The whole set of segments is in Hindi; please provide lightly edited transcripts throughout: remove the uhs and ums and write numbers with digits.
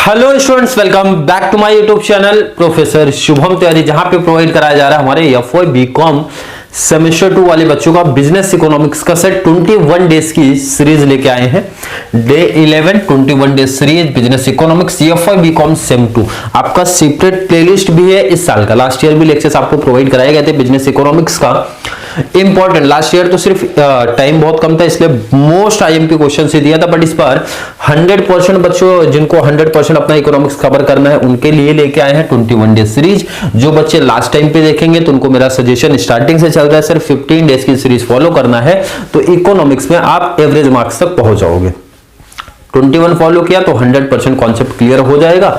Hello students, welcome back to my YouTube channel professor Shubham Tiwari, जहां पे प्रोवाइड कराया जा रहा है हमारे एफओए बीकॉम सेमेस्टर 2 वाले बच्चों का बिजनेस इकोनॉमिक्स का सेट 21 डेज की सीरीज लेके आए हैं। Day 11 21 days series business economics FOA BCom sem 2। आपका सेपरेट प्लेलिस्ट भी है इस साल का। लास्ट ईयर भी लेक्चर्स आपको प्रोवाइड कराए गए थे बिजनेस इकोनॉमिक्स का। इंपॉर्टेंट, लास्ट ईयर तो सिर्फ टाइम बहुत कम था इसलिए मोस्ट आईएमपी क्वेश्चन से दिया था, बट इस बार 100% बच्चों जिनको 100% अपना इकोनॉमिक्स कवर करना है उनके लिए लेके आए हैं 21 डेज सीरीज। जो बच्चे लास्ट टाइम पे देखेंगे तो उनको मेरा सजेशन स्टार्टिंग से चल रहा है, सिर्फ 15 डेज की सीरीज फॉलो करना है तो इकोनॉमिक्स में आप एवरेज मार्क्स तक पहुंच जाओगे। 21 फॉलो किया तो 100% कॉन्सेप्ट क्लियर हो जाएगा।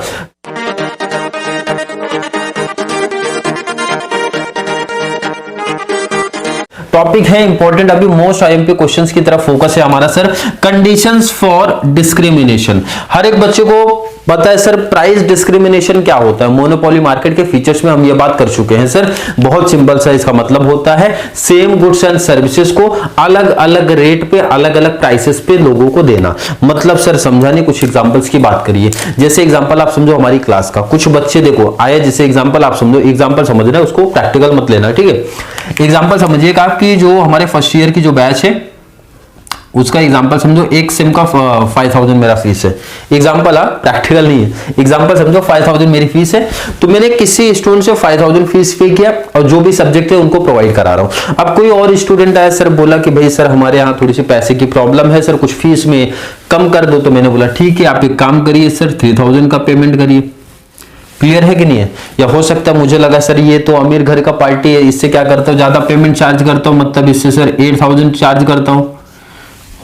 टॉपिक है इंपॉर्टेंट, अभी मोस्ट आईएमपी क्वेश्चंस की तरफ फोकस है हमारा सर। Conditions for discrimination. हर एक बच्चे को पता है सर प्राइस डिस्क्रिमिनेशन क्या होता है। मोनोपोली मार्केट के फीचर्स में हम ये बात कर चुके हैं सर। बहुत सिंपल सा इसका मतलब होता है सेम गुड्स एंड सर्विसेज को अलग अलग रेट पे अलग अलग प्राइसेस पे लोगों को देना। मतलब सर समझाने कुछ एग्जांपल्स की बात करिए। जैसे एग्जांपल आप समझो हमारी क्लास का, कुछ बच्चे देखो आए, जैसे एग्जांपल आप समझो, एग्जांपल समझना, उसको प्रैक्टिकल मत लेना, ठीक है। एग्जांपल समझिएगा आपकी जो हमारे फर्स्ट ईयर की जो बैच है उसका एग्जांपल समझो, एक सेम का 5000 मेरा फीस है। एग्जांपल प्रैक्टिकल नहीं है, एग्जांपल समझो 5000 मेरी फीस है, तो मैंने किसी स्टूडेंट से 5000 फीस पे किया और जो भी सब्जेक्ट है उनको प्रोवाइड करा रहा हूं। अब कोई और स्टूडेंट आया सर, बोला कि भाई सर हमारे यहाँ थोड़ी सी पैसे की प्रॉब्लम है सर, कुछ फीस में कम कर दो। तो मैंने बोला ठीक है, आप एक काम करिए सर 3000 का पेमेंट करिए। क्लियर है कि नहीं है? या हो सकता है मुझे लगा सर ये तो अमीर घर का पार्टी है, इससे क्या करता हूं ज्यादा पेमेंट चार्ज करता हूं, मतलब इससे सर 8000 चार्ज करता हूं।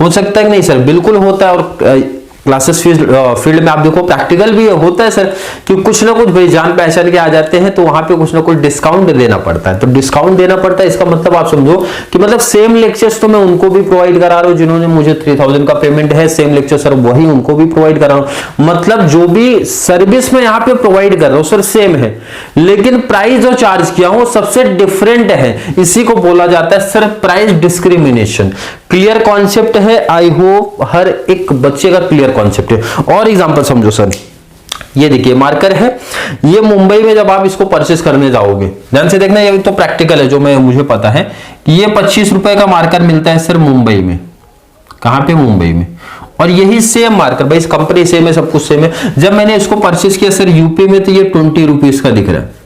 हो सकता है कि नहीं सर? बिल्कुल होता है। और क्लासेस फील्ड में आप देखो प्रैक्टिकल भी होता है सर कि कुछ ना कुछ भाई जान पहचान के आ जाते हैं तो वहां पे कुछ ना कुछ डिस्काउंट देना पड़ता है। तो डिस्काउंट देना पड़ता है, इसका मतलब आप समझो कि मतलब सेम लेक्चर्स तो मैं उनको भी प्रोवाइड करा रहा हूं जिन्होंने मुझे 3000 का पेमेंट है, सेम लेक्चर सर वही उनको भी प्रोवाइड करा रहा हूं। मतलब जो भी सर्विस मैं यहाँ पे प्रोवाइड कर रहा हूं सर सेम है, लेकिन प्राइस जो चार्ज किया हूं सबसे डिफरेंट है। इसी को बोला जाता है sir price discrimination. Clear concept है, आई होप हर एक बच्चे का क्लियर कॉन्सेप्ट है। और एग्जांपल समझो सर, ये देखिए मार्कर है, ये मुंबई में जब आप इसको परचेस करने जाओगे, ध्यान से देखना, ये तो प्रैक्टिकल है जो मुझे पता है कि ये 25 रुपए का मार्कर मिलता है सर मुंबई में। कहां पे? मुंबई में। और यही सेम मार्कर, भाई कंपनी सेम है, सब कुछ सेम है, जब मैंने इसको परचेस किया सर यूपी में तो ये 20 रुपीज का दिख रहा है।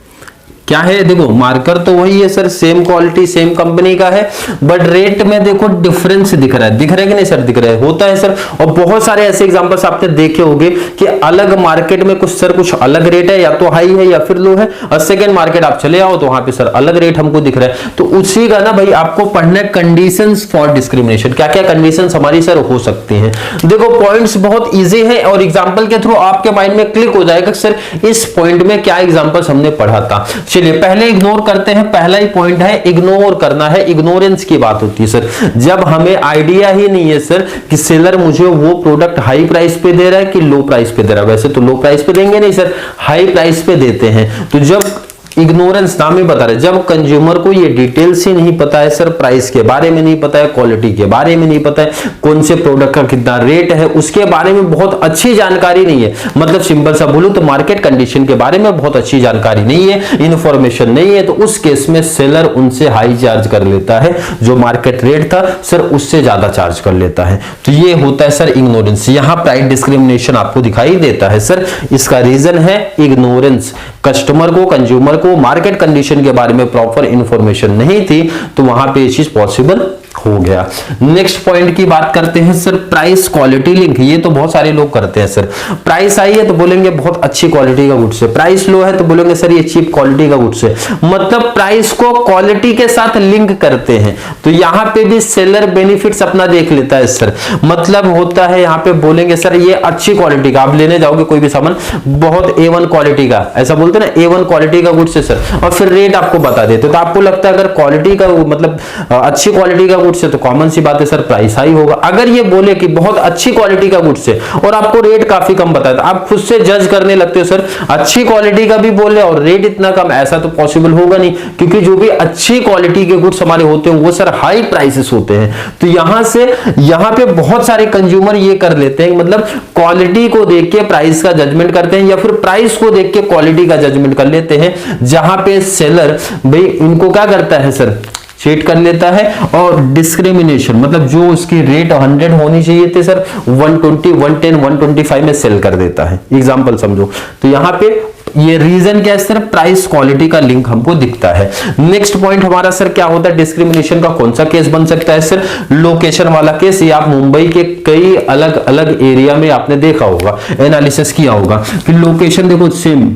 क्या है? देखो मार्कर तो वही है sir, same quality same company का है, बट रेट में देखो डिफरेंस दिख रहा है। दिख रहा है कि नहीं सर? दिख रहा है, होता है सर। और बहुत सारे ऐसे एग्जांपल्स आपने देखे होंगे कि अलग मार्केट में कुछ सर कुछ अलग रेट है, या तो हाई है या फिर लो है, और सेकंड मार्केट आप चले आओ तो वहां पे सर अलग रेट हमको दिख रहा है। तो उसी का ना भाई आपको पढ़ना है कंडीशंस फॉर डिस्क्रिमिनेशन। क्या क्या कंडीशंस हमारी सर हो सकती हैं। देखो पॉइंट्स बहुत ईजी है और एग्जाम्पल के थ्रू आपके माइंड में क्लिक हो जाएगा सर इस पॉइंट में क्या एग्जाम्पल्स हमने पढ़ा था। चलिए पहले इग्नोर करते हैं। पहला ही पॉइंट है इग्नोर करना है, इग्नोरेंस की बात होती है सर। जब हमें आइडिया ही नहीं है सर कि सेलर मुझे वो प्रोडक्ट हाई प्राइस पे दे रहा है कि लो प्राइस पे दे रहा है। वैसे तो लो प्राइस पे देंगे नहीं सर, हाई प्राइस पे देते हैं। तो जब इग्नोरेंस नाम ही बता रहे, जब कंज्यूमर को ये डिटेल्स ही नहीं पता है सर, प्राइस के बारे में नहीं पता है, क्वालिटी के बारे में नहीं पता है, कौन से प्रोडक्ट का कितना रेट है उसके बारे में बहुत अच्छी जानकारी नहीं है, मतलब सिंपल सा बोलूं तो मार्केट कंडीशन के बारे में बहुत अच्छी जानकारी नहीं है, इंफॉर्मेशन नहीं है, तो उस केस में सेलर उनसे हाई चार्ज कर लेता है। जो मार्केट रेट था सर उससे ज्यादा चार्ज कर लेता है। तो ये होता है सर इग्नोरेंस। यहां प्राइस डिस्क्रिमिनेशन आपको दिखाई देता है सर, इसका रीजन है इग्नोरेंस। कस्टमर को, कंज्यूमर को मार्केट कंडीशन के बारे में प्रॉपर इंफॉर्मेशन नहीं थी, तो वहां पे ये चीज पॉसिबल हो गया। नेक्स्ट पॉइंट की बात करते हैं सर, प्राइस क्वालिटी लिंक। ये तो बहुत सारे लोग करते हैं सर, प्राइस आई है तो बोलेंगे बहुत अच्छी क्वालिटी का गुड्स है, प्राइस लो है तो बोलेंगे सर ये चीप क्वालिटी का गुड्स है। मतलब प्राइस को क्वालिटी के साथ लिंक करते हैं। तो यहां पे भी सेलर बेनिफिट्स अपना देख लेता है सर। मतलब होता है यहां पे बोलेंगे सर ये अच्छी क्वालिटी का, आप लेने जाओगे कोई भी सामान बहुत A1 क्वालिटी का, ऐसा बोलते हैं ना A1 क्वालिटी का गुड्स है सर, और फिर रेट आपको बता देते। तो आपको लगता है अगर क्वालिटी का मतलब अच्छी क्वालिटी का गुड्स है तो कॉमन सी बात है सर प्राइस हाई होगा। अगर ये बोले कि बहुत अच्छी क्वालिटी का गुड्स है और आपको रेट काफी कम बताया तो आप खुद से जज करने लगते हो सर अच्छी क्वालिटी का भी बोले और रेट इतना कम, ऐसा तो पॉसिबल होगा नहीं, क्योंकि जो भी अच्छी क्वालिटी के गुड्स हमारे होते हैं वो सर हाई प्राइसेस होते हैं। तो यहां पे बहुत सारे कंज्यूमर ये कर लेते हैं, मतलब क्वालिटी को देख के प्राइस का जजमेंट करते हैं या फिर प्राइस को देख के क्वालिटी का जजमेंट कर लेते हैं, जहां पे सेलर भाई इनको क्या करता है सर चीट कर लेता है। और डिस्क्रिमिनेशन मतलब जो उसकी रेट 100 होनी चाहिए थे सर 120, 110, 125 में सेल कर देता है। एग्जांपल समझो, तो यहां पे ये रीजन क्या है सर, प्राइस क्वालिटी का लिंक हमको दिखता है। नेक्स्ट पॉइंट हमारा सर क्या होता है, डिस्क्रिमिनेशन का कौन सा केस बन सकता है सर, लोकेशन वाला केस। ये आप मुंबई के कई अलग अलग एरिया में आपने देखा होगा, एनालिसिस किया होगा कि लोकेशन देखो सेम,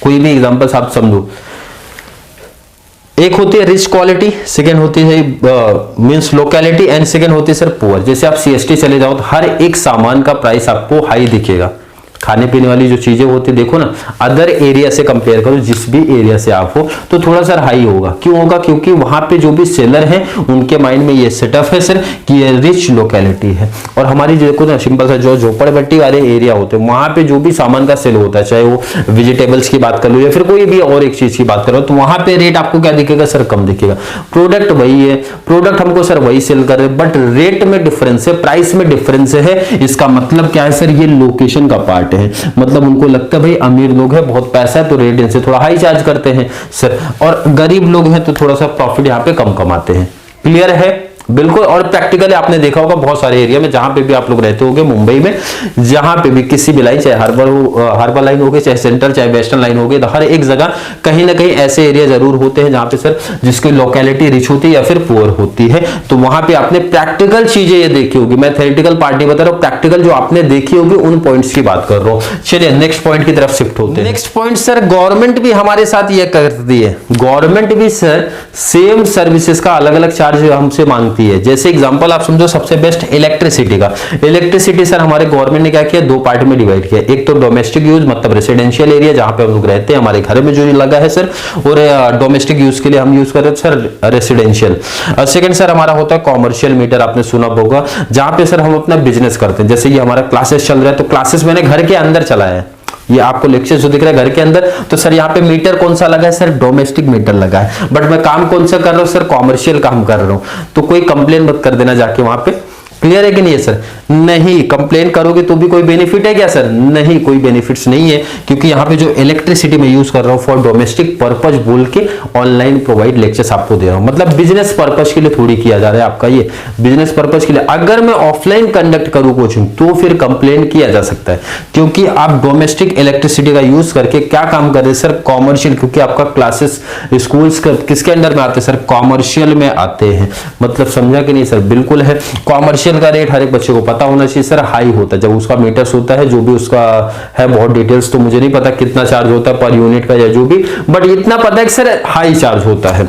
कोई भी एग्जांपल आप समझो, एक होती है रिच क्वालिटी, सेकेंड होती है मींस लोकेलिटी एंड सेकेंड होती है सर पुअर। जैसे आप सीएसटी चले जाओ तो हर एक सामान का प्राइस आपको हाई दिखेगा, खाने पीने वाली जो चीजें होती है देखो ना, अदर एरिया से कंपेयर करो, जिस भी एरिया से आप हो तो थोड़ा सा हाई होगा। क्यों होगा, क्योंकि वहां पे जो भी सेलर हैं उनके माइंड में ये सेटअप है सर कि ये रिच लोकेलिटी है। और हमारी देखो ना सिंपल सा जो झोपड़पट्टी वाले एरिया होते हैं वहां पे जो भी सामान का सेल होता है, चाहे वो वेजिटेबल्स की बात कर लो या फिर कोई भी और एक चीज की बात करो, तो वहां पे रेट आपको क्या दिखेगा सर, कम दिखेगा। प्रोडक्ट वही है, प्रोडक्ट हमको सर वही सेल कर रहे हैं, बट रेट में डिफरेंस है, प्राइस में डिफरेंस है। इसका मतलब क्या है सर, ये लोकेशन का पार्ट है। मतलब उनको लगता है भाई अमीर लोग हैं, बहुत पैसा है, तो रेट इनसे थोड़ा हाई चार्ज करते हैं सर, और गरीब लोग हैं तो थोड़ा सा प्रॉफिट यहाँ पे कम कमाते हैं। क्लियर है बिल्कुल। और प्रैक्टिकली आपने देखा होगा बहुत सारे एरिया में जहां पे भी आप लोग रहते होंगे मुंबई में, जहां पे भी किसी भी लाइन, चाहे हार्बर लाइन हो गई, चाहे सेंट्रल, चाहे वेस्टर्न लाइन हो गई, तो हर एक जगह कहीं ना कहीं ऐसे एरिया जरूर होते हैं जहां पे सर जिसकी लोकेलिटी रिच होती है या फिर पुअर होती है। तो वहां पे आपने प्रैक्टिकल चीजें ये देखी होगी, मैं थेरेटिकल पार्ट नहीं बता रहा हूं, प्रैक्टिकल जो आपने देखी होगी उन पॉइंट्स की बात कर रहा हूं। चलिए नेक्स्ट पॉइंट की तरफ शिफ्ट होते हैं। नेक्स्ट पॉइंट सर, गवर्नमेंट भी हमारे साथ ये करती है, गवर्नमेंट भी सर सेम सर्विसेज का अलग अलग चार्ज हमसे मांगती है। जैसे एग्जांपल आप समझो सबसे बेस्ट इलेक्ट्रिसिटी का, इलेक्ट्रिसिटी सर हमारे गवर्नमेंट ने क्या किया, दो पार्ट में डिवाइड किया। एक तो डोमेस्टिक यूज मतलब रेसिडेंशियल एरिया जहां पे हम लोग रहते हैं, हमारे घर में जो लगा है सर, और डोमेस्टिक यूज के लिए हम यूज कर रहे हैं सर रेसिडेंशियल। सेकंड सर हमारा होता है कॉमर्शियल मीटर, आपने सुना होगा, जहां पे सर हम अपना बिजनेस करते हैं। जैसे ये हमारा क्लासेस चल रहा है तो क्लासेस मैंने घर के अंदर चलाया है, ये आपको लेक्चर जो दिख रहा है घर के अंदर, तो सर यहाँ पे मीटर कौन सा लगा है सर, डोमेस्टिक मीटर लगा है। बट मैं काम कौन सा कर रहा हूँ सर, कॉमर्शियल काम कर रहा हूँ। तो कोई कंप्लेन मत कर देना जाके वहां पे। क्लियर है कि नहीं है सर, नहीं कंप्लेन करोगे तो भी कोई बेनिफिट है क्या सर, नहीं कोई बेनिफिट्स नहीं है, क्योंकि यहाँ पे जो इलेक्ट्रिसिटी में यूज कर रहा हूँ फॉर डोमेस्टिक पर्पज बोल के ऑनलाइन प्रोवाइड लेक्चर्स आपको दे रहा हूँ, मतलब बिजनेस पर्पज के लिए थोड़ी किया जा रहा है आपका, ये बिजनेस पर्पज के लिए। अगर मैं ऑफलाइन कंडक्ट करूँ कोचिंग तो फिर कंप्लेन किया जा सकता है, क्योंकि आप डोमेस्टिक इलेक्ट्रिसिटी का यूज करके क्या काम कर रहे हैं सर, कॉमर्शियल, क्योंकि आपका क्लासेस स्कूल्स किसके अंडर में आते हैं सर, कॉमर्शियल में आते हैं। मतलब समझा कि नहीं सर, बिल्कुल है। कॉमर्शियल का रेट हर एक बच्चे को पता होना चाहिए सर, हाई होता है जब उसका मीटर्स होता है, जो भी उसका है, बहुत डिटेल्स तो मुझे नहीं पता कितना चार्ज होता है पर यूनिट का या जो भी, बट इतना पता है कि सर हाई चार्ज होता है।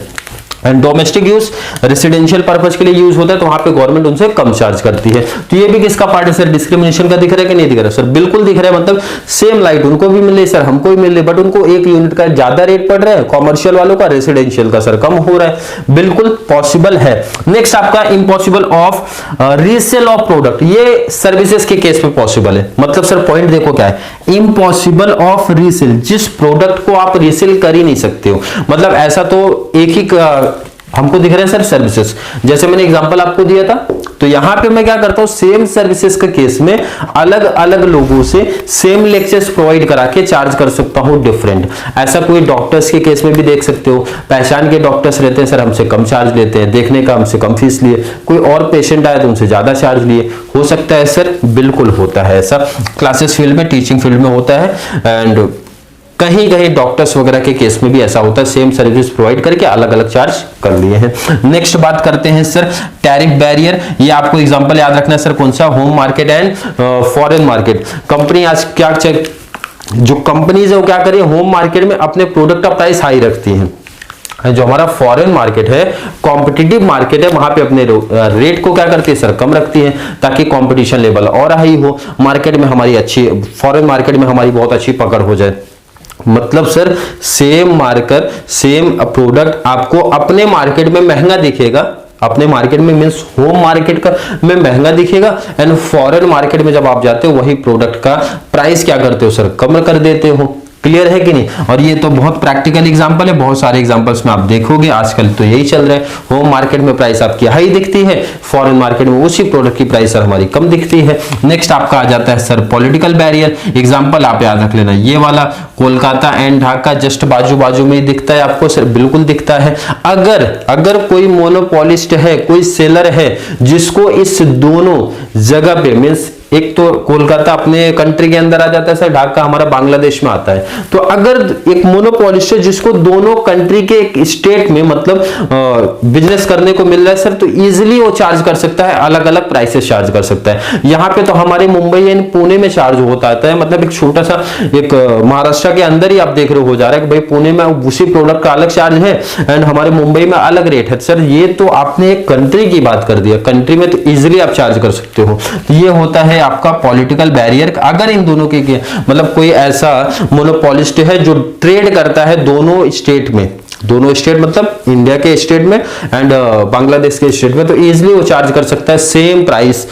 And domestic use residential purpose के लिए यूज होता है, तो वहां पे गवर्नमेंट उनसे कम चार्ज करती है। तो ये भी किसका पार्ट है सर, डिस्क्रिमिनेशन का दिख रहा है कि नहीं दिख रहा है सर, बिल्कुल दिख रहा है। मतलब सेम लाइट उनको भी मिल रही सर, हमको भी मिल रही, बट उनको एक यूनिट का ज्यादा रेट पड़ रहा है, कॉमर्शियल वालों का, रेसिडेंशियल का सर कम हो रहा है। बिल्कुल पॉसिबल है। नेक्स्ट आपका impossible of resale of product, ये सर्विसेज के केस में पॉसिबल है। मतलब सर पॉइंट देखो क्या है, इम्पॉसिबल ऑफ रीसेल, जिस प्रोडक्ट को आप रीसेल कर ही नहीं सकते हो। मतलब ऐसा तो एक ही हमको दिख रहे हैं सर सर्विसेज, जैसे मैंने एग्जांपल आपको दिया था, तो यहां पे मैं क्या करता हूं, सेम सर्विसेज के केस में अलग अलग लोगों से सेम लेक्चर्स प्रोवाइड करा के चार्ज कर सकता हूं डिफरेंट। ऐसा कोई डॉक्टर्स के केस में भी देख सकते हो, पहचान के डॉक्टर्स रहते हैं सर, हमसे कम चार्ज लेते हैं, देखने का हमसे कम फीस लिए, कोई और पेशेंट आया तो उनसे ज्यादा चार्ज लिए, हो सकता है सर, बिल्कुल होता है ऐसा, क्लासेस फील्ड में, टीचिंग फील्ड में होता है, एंड कहीं कहीं डॉक्टर्स वगैरह के केस में भी ऐसा होता है, सेम सर्विस प्रोवाइड करके अलग अलग चार्ज कर लिए हैं। नेक्स्ट बात करते हैं सर टैरिफ बैरियर, ये आपको एग्जांपल याद रखना है सर, कौन सा, home market and foreign market. Company आज क्या जो कंपनीज है वो क्या कर रही है, होम मार्केट में अपने प्रोडक्ट का प्राइस हाई रखती है। जो हमारा फॉरेन मार्केट है, कॉम्पिटिटिव मार्केट है, वहां पे अपने रेट को क्या करती है सर, कम रखती है, ताकि कंपटीशन लेवल और हाई हो, मार्केट में हमारी अच्छी, फॉरेन मार्केट में हमारी बहुत अच्छी पकड़ हो जाए। मतलब sir same marker, same product आपको अपने मार्केट में महंगा दिखेगा, अपने मार्केट में मींस होम मार्केट का में महंगा दिखेगा, एंड फॉरेन मार्केट में जब आप जाते हो वही प्रोडक्ट का प्राइस क्या करते हो सर, कम कर देते हो। क्लियर है कि नहीं। और ये तो बहुत प्रैक्टिकल एग्जांपल है, बहुत सारे एग्जांपल्स में आप देखोगे आजकल तो यही चल रहा है। होम मार्केट में प्राइस आपकी हाई दिखती है, फॉरेन मार्केट में उसी प्रोडक्ट की प्राइस सर हमारी कम दिखती है। नेक्स्ट आपका आ जाता है सर पॉलिटिकल बैरियर। एग्जांपल आप याद रख लेना, ये वाला कोलकाता एंड ढाका जस्ट बाजू बाजू में दिखता है आपको सर, बिल्कुल दिखता है। अगर कोई मोनोपोलिस्ट है, कोई सेलर है जिसको इस दोनों जगह पे मींस एक तो कोलकाता अपने कंट्री के अंदर आ जाता है सर, ढाका हमारा बांग्लादेश में आता है, तो अगर एक मोनोपोलिस्ट है जिसको दोनों कंट्री के एक स्टेट में मतलब बिजनेस करने को मिल रहा है सर, तो इजीली वो चार्ज कर सकता है, अलग अलग प्राइसेस चार्ज कर सकता है। यहाँ पे तो हमारे मुंबई एंड पुणे में चार्ज होता है, मतलब एक छोटा सा एक महाराष्ट्र के अंदर ही आप देख रहे हो जा रहा है कि भाई पुणे में उसी प्रोडक्ट का अलग चार्ज है एंड हमारे मुंबई में अलग रेट है सर। ये तो आपने एक कंट्री की बात कर दिया, कंट्री में तो इजिली आप चार्ज कर सकते हो। तो ये होता है आपका पॉलिटिकल बैरियर। अगर इन दोनों के मतलब कोई ऐसा मोनोपोलिस्ट है जो ट्रेड करता है दोनों स्टेट में, दोनों स्टेट मतलब इंडिया के स्टेट में एंड बांग्लादेश के स्टेट में, तो इजीली वो चार्ज कर सकता है सेम प्राइस,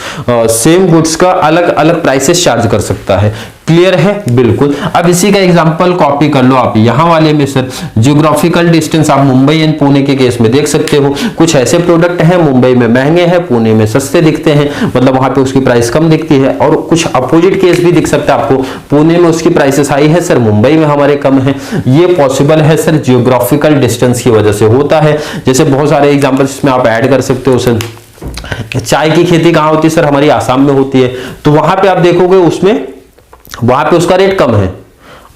सेम गुड्स का अलग अलग प्राइसेस चार्ज कर सकता है। क्लियर है, बिल्कुल। अब इसी का एग्जांपल कॉपी कर लो आप यहां वाले में सर, जियोग्राफिकल डिस्टेंस आप मुंबई एंड पुणे के केस में देख सकते हो। कुछ ऐसे प्रोडक्ट हैं मुंबई में महंगे हैं, पुणे में सस्ते दिखते हैं, मतलब वहां पे उसकी प्राइस कम दिखती है। और कुछ अपोजिट केस भी दिख सकता है आपको, पुणे में उसकी प्राइसेस हाई है सर, मुंबई में हमारे कम है। ये पॉसिबल है सर जियोग्राफिकल डिस्टेंस की वजह से होता है। जैसे बहुत सारे एग्जाम्पल्स इसमें आप ऐड कर सकते हो सर। चाय की खेती कहां होती है सर, हमारी आसाम में होती है, तो वहां पे आप देखोगे उसमें वहां पे उसका रेट कम है,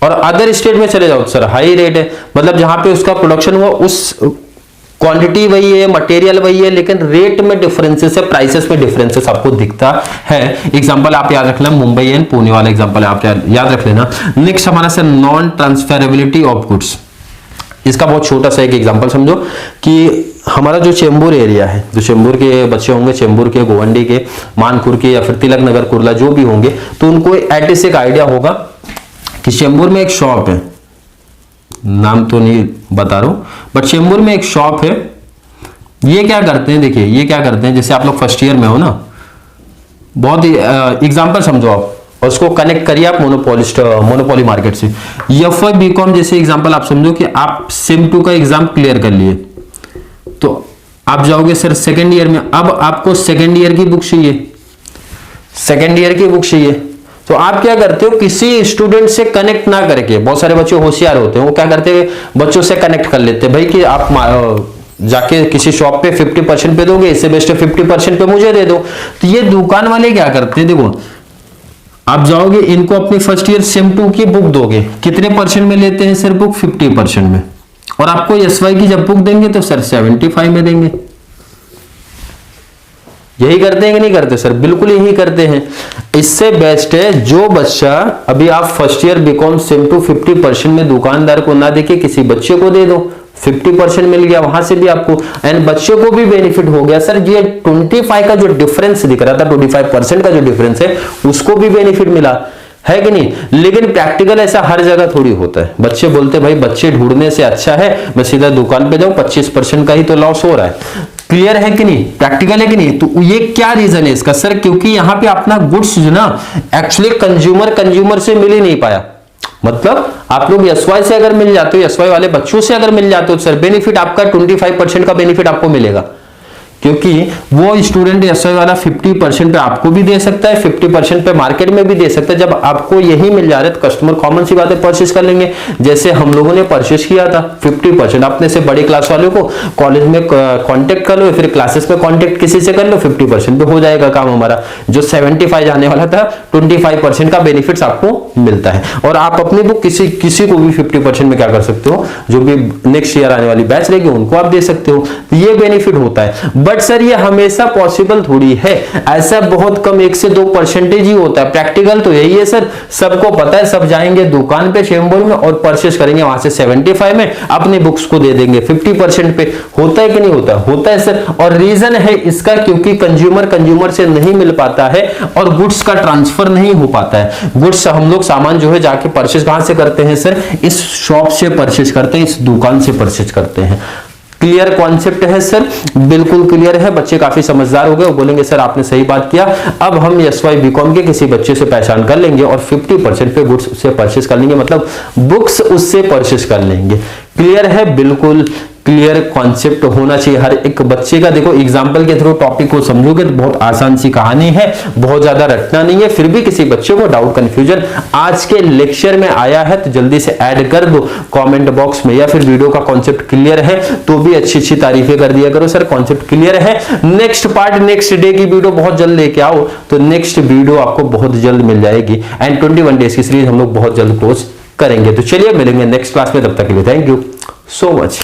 और अदर स्टेट में चले जाओ सर हाई रेट है, मतलब जहां पे उसका प्रोडक्शन हुआ उस क्वांटिटी वही है, मटेरियल वही है, लेकिन रेट में डिफरेंसेस है, प्राइसेस में डिफरेंसेस आपको दिखता है। एग्जांपल आप याद रख लेना, मुंबई एंड पुणे वाला एग्जांपल आप याद रख लेना। नेक्स्ट हमारा sir non transferability of goods. इसका बहुत छोटा सा एक एग्जांपल समझो कि हमारा जो चेंबूर एरिया है, जो चेंबूर के बच्चे होंगे, चेंबूर के, गोवंडी के, मानपुर के या फिर तिलक नगर, कुर्ला जो भी होंगे, तो उनको एटलीस्ट एक आइडिया होगा कि चेंबूर में एक शॉप है, नाम तो नहीं बता रहा हूं, बट चेंबूर में एक शॉप है। ये क्या करते हैं, देखिए ये क्या करते हैं, जैसे आप लोग फर्स्ट ईयर में हो ना, बहुत ही एग्जाम्पल समझो आप और उसको कनेक्ट करिए आप मोनोपोली मार्केट से। एफ.वाई. बीकॉम जैसे एग्जांपल आप समझो कि आप सेम 2 का एग्जाम क्लियर कर लिए, तो आप जाओगे सर सेकेंड ईयर में, अब आपको सेकेंड ईयर की बुक चाहिए, सेकेंड ईयर की बुक चाहिए, तो आप क्या करते हो, किसी स्टूडेंट से कनेक्ट ना करके, बहुत सारे बच्चे होशियार होते हैं, वो क्या करते हैं, बच्चों से कनेक्ट कर लेते हैं, भाई कि आप जाके किसी शॉप पे 50% पे दोगे, इससे बेस्ट है 50% पे मुझे दे दो। तो ये दुकान वाले क्या करते हैं, देखो आप जाओगे, इनको अपनी फर्स्ट ईयर सेम 2 की बुक दोगे, कितने परसेंट में लेते हैं सर बुक, 50% में, और आपको एसवाई की जब बुक देंगे तो सर 75 में देंगे। यही करते हैं कि नहीं करते सर, बिल्कुल यही करते हैं। इससे बेस्ट है जो बच्चा अभी आप फर्स्ट ईयर बीकॉम सेम 2 50% में दुकानदार को ना देके किसी बच्चे को दे दो, 50% मिल गया, वहां से भी आपको एंड बच्चे को भी बेनिफिट हो गया। सर ये 25 का जो डिफरेंस दिख रहा था, 25% का जो डिफरेंस है, उसको भी बेनिफिट मिला है कि नहीं। लेकिन प्रैक्टिकल ऐसा हर जगह थोड़ी होता है। बच्चे बोलते भाई बच्चे ढूंढने से अच्छा है मैं सीधा दुकान पे जाऊं, 25% का ही तो लॉस हो रहा है। क्लियर है कि नहीं, प्रैक्टिकल है कि नहीं। तो ये क्या रीजन है इसका सर, क्योंकि यहां पे अपना गुड्स जो ना एक्चुअली कंज्यूमर से मिल ही नहीं पाया। मतलब आप लोग एसवाई से अगर मिल जाते हो, एसवाई वाले बच्चों से अगर मिल जाते हो सर, बेनिफिट आपका 25% का बेनिफिट आपको मिलेगा, क्योंकि वो स्टूडेंट एसवाई वाला 50% पे आपको भी दे सकता है, 50% पे मार्केट में भी दे सकता है। जब आपको यही मिल जा रहा है तो कस्टमर कॉमन सी बात है परचेस कर लेंगे। जैसे हम लोगों ने परचेस किया था 50%, अपने से बड़ी क्लास वालों को कॉलेज में कांटेक्ट कर लो, फिर क्लासेस में कांटेक्ट किसी से कर लो, 50% पे हो जाएगा काम हमारा। जो 75 जाने वाला था, 25% का बेनिफिट्स आपको मिलता है। और आप अपनी बुक किसी को भी 50% में क्या कर सकते हो, जो भी नेक्स्ट ईयर आने वाली बैच रहेगी उनको आप दे सकते हो। ये बेनिफिट होता है। बट सर ये हमेशा पॉसिबल थोड़ी है, ऐसा बहुत कम 1 से 2% ही होता है। प्रैक्टिकल तो यही है सर, सबको पता है, सब जाएंगे दुकान पे चेंबूर में और परचेस करेंगे, वहां से 75 में अपनी बुक्स को दे देंगे 50% पे। होता है कि नहीं होता, होता है सर। और रीजन है इसका क्योंकि कंज्यूमर से नहीं मिल पाता है और गुड्स का ट्रांसफर नहीं हो पाता है। गुड्स हम लोग सामान जो है जाके परचेस कहां से करते हैं सर, इस शॉप से परचेस करते हैं, इस दुकान से परचेस करते हैं। क्लियर कॉन्सेप्ट है सर, बिल्कुल क्लियर है, बच्चे काफी समझदार हो गए, वो बोलेंगे सर आपने सही बात किया, अब हम SY BCom के किसी बच्चे से पहचान कर लेंगे और 50% पे गुड्स उससे परचेस कर लेंगे, मतलब बुक्स उससे परचेस कर लेंगे। क्लियर है, बिल्कुल क्लियर कॉन्सेप्ट होना चाहिए हर एक बच्चे का। देखो एग्जाम्पल के थ्रू टॉपिक को समझोगे तो बहुत आसान सी कहानी है, बहुत ज्यादा रटना नहीं है, फिर भी किसी बच्चे को डाउट कंफ्यूजन आज के लेक्चर में आया है तो जल्दी से ऐड कर दो कमेंट बॉक्स में, या फिर वीडियो का कॉन्सेप्ट क्लियर है तो भी अच्छी अच्छी तारीफें कर दिया करो सर कॉन्सेप्ट क्लियर है। नेक्स्ट पार्ट नेक्स्ट डे की वीडियो बहुत जल्द लेके आओ, तो नेक्स्ट वीडियो आपको बहुत जल्द मिल जाएगी एंड 21 डेज की सीरीज हम लोग बहुत जल्द क्लोज करेंगे। तो चलिए मिलेंगे नेक्स्ट क्लास में, तब तक के लिए थैंक यू सो मच।